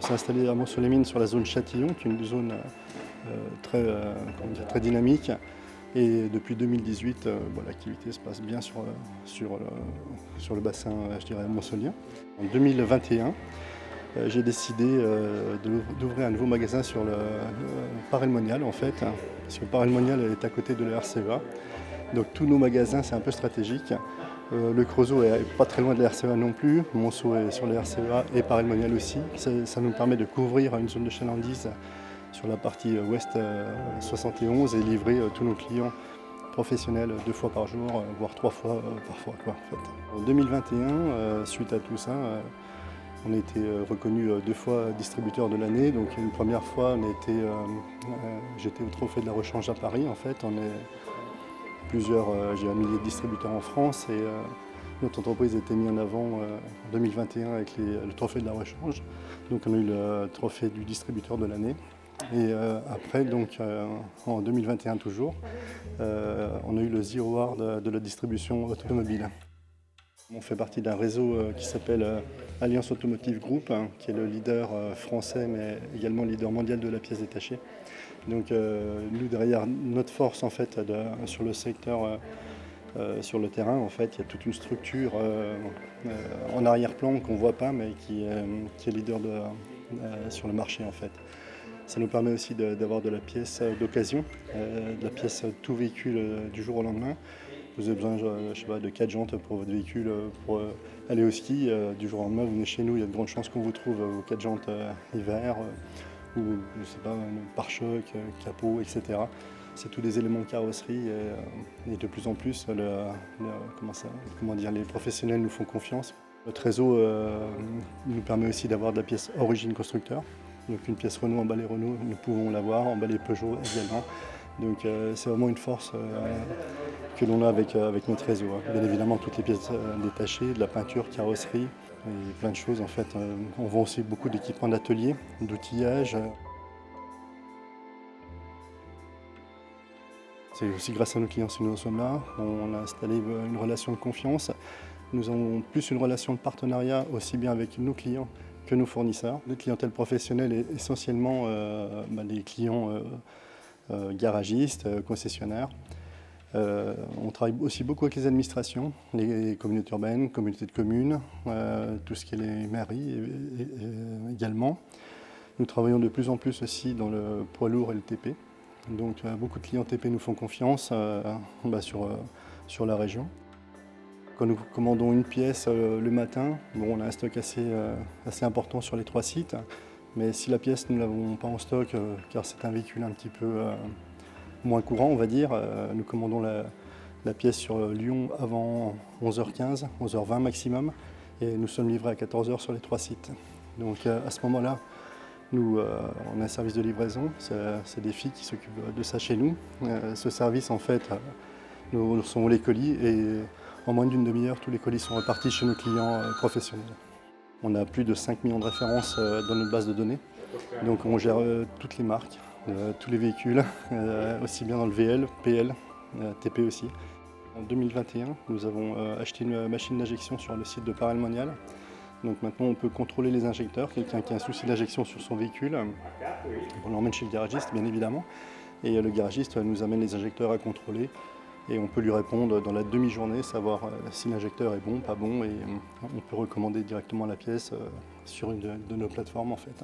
s'est installé à Mont-sur-les-Mines sur la zone Châtillon, qui est une zone très dynamique. Et depuis 2018, l'activité se passe bien sur le bassin, je dirais, montsolien. En 2021, j'ai décidé d'ouvrir un nouveau magasin sur le Paray-le-Monial, en fait, parce que Paray-le-Monial est à côté de la RCEA. Donc tous nos magasins, c'est un peu stratégique. Le Creusot est pas très loin de la RCEA non plus, Monceau est sur la RCEA et Paray-le-Monial aussi. Ça nous permet de couvrir une zone de chalandise sur la partie ouest 71 et livrer tous nos clients professionnels 2 fois par jour, voire 3 fois parfois. En fait. En 2021, suite à tout ça, on a été reconnu 2 fois distributeur de l'année. Donc une première fois, j'étais au Trophée de la Rechange à Paris. En fait, on est j'ai un millier de distributeurs en France et notre entreprise a été mise en avant en 2021 avec le Trophée de la Rechange. Donc on a eu le Trophée du distributeur de l'année. Et après, donc, en 2021 toujours, on a eu le Zero Award de la distribution automobile. On fait partie d'un réseau qui s'appelle Alliance Automotive Group, qui est le leader français mais également leader mondial de la pièce détachée. Donc nous, derrière notre force en fait, sur le secteur, sur le terrain, en fait, il y a toute une structure en arrière-plan qu'on ne voit pas mais qui est leader sur le marché en fait. Ça nous permet aussi d'avoir de la pièce d'occasion, de la pièce tout véhicule du jour au lendemain. Vous avez besoin de 4 jantes pour votre véhicule pour aller au ski. Du jour au lendemain, vous venez chez nous, il y a de grandes chances qu'on vous trouve vos 4 jantes hiver ou je sais pas, pare-choc, capot, etc. C'est tous des éléments de carrosserie et de plus en plus, les professionnels nous font confiance. Notre réseau nous permet aussi d'avoir de la pièce origine constructeur. Donc une pièce Renault, emballée Renault, nous pouvons l'avoir, emballée Peugeot également. Donc c'est vraiment une force que l'on a avec notre réseau. Bien évidemment, toutes les pièces détachées, de la peinture, carrosserie, et plein de choses en fait. On vend aussi beaucoup d'équipements d'atelier, d'outillage. C'est aussi grâce à nos clients si nous en sommes là. On a installé une relation de confiance. Nous avons plus une relation de partenariat aussi bien avec nos clients que nos fournisseurs. Notre clientèle professionnelle est essentiellement les clients garagistes, concessionnaires. On travaille aussi beaucoup avec les administrations, les communautés urbaines, communautés de communes, tout ce qui est les mairies également. Nous travaillons de plus en plus aussi dans le poids lourd et le TP. Donc beaucoup de clients TP nous font confiance sur la région. Quand nous commandons une pièce le matin, on a un stock assez important sur les 3 sites. Mais si la pièce, nous ne l'avons pas en stock, car c'est un véhicule un petit peu moins courant, on va dire, nous commandons la pièce sur Lyon avant 11h15, 11h20 maximum. Et nous sommes livrés à 14h sur les 3 sites. Donc à ce moment-là, nous, on a un service de livraison. C'est des filles qui s'occupent de ça chez nous. Ce service, en fait, nous recevons les colis et en moins d'une demi-heure, tous les colis sont repartis chez nos clients professionnels. On a plus de 5 millions de références dans notre base de données. Donc on gère toutes les marques, tous les véhicules, aussi bien dans le VL, PL, TP aussi. En 2021, nous avons acheté une machine d'injection sur le site de Paray-le-Monial. Donc maintenant, on peut contrôler les injecteurs. Quelqu'un qui a un souci d'injection sur son véhicule, on l'emmène chez le garagiste, bien évidemment. Et le garagiste nous amène les injecteurs à contrôler. Et on peut lui répondre dans la demi-journée, savoir si l'injecteur est bon, pas bon. Et on peut recommander directement la pièce sur une de nos plateformes, en fait.